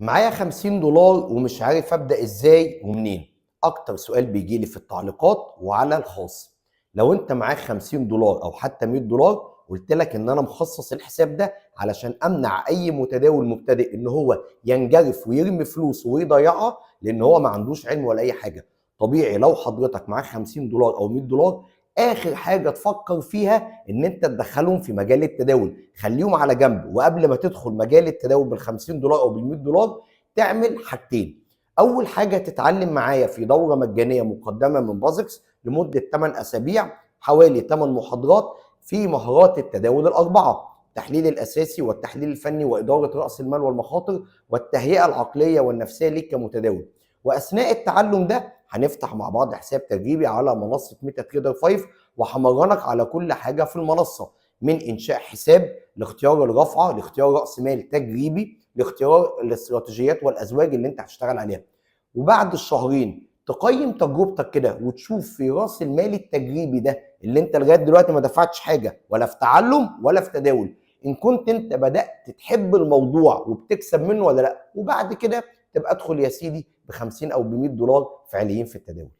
معايا 50 دولار ومش عارف ابدا ازاي ومنين. اكتر سؤال بيجي لي في التعليقات وعلى الخاص. لو انت معاك 50 دولار او حتى 100 دولار، قلت لك ان انا مخصص الحساب ده علشان امنع اي متداول مبتدئ ان هو ينجرف ويرمي فلوسه ويضيعها، لان هو ما عندوش علم ولا اي حاجه. طبيعي لو حضرتك معاك 50 دولار او 100 دولار، اخر حاجه تفكر فيها ان انت تدخلهم في مجال التداول، خليهم على جنب. وقبل ما تدخل مجال التداول بال 50 دولار او بال 100 دولار، تعمل حاجتين. اول حاجه تتعلم معايا في دوره مجانيه مقدمه من بازكس لمده 8 اسابيع، حوالي 8 محاضرات في مهارات التداول الاربعه: التحليل الاساسي والتحليل الفني واداره راس المال والمخاطر والتهيئه العقليه والنفسيه ليك كمتداول. واثناء التعلم ده هنفتح مع بعض حساب تجريبي على منصه ميتا تريدر 5، وهمرنك على كل حاجه في المنصه، من انشاء حساب لاختيار الرفعه لاختيار راس مال تجريبي لاختيار الاستراتيجيات والازواج اللي انت هتشتغل عليها. وبعد الشهرين تقيم تجربتك كده وتشوف في راس المال التجريبي ده اللي انت لغايه دلوقتي ما دفعتش حاجه ولا في تعلم ولا في تداول، ان كنت انت بدات تحب الموضوع وبتكسب منه ولا لا. وبعد كده تبقى ادخل يا سيدي ب 50 او ب 100 دولار فعليين في التداول.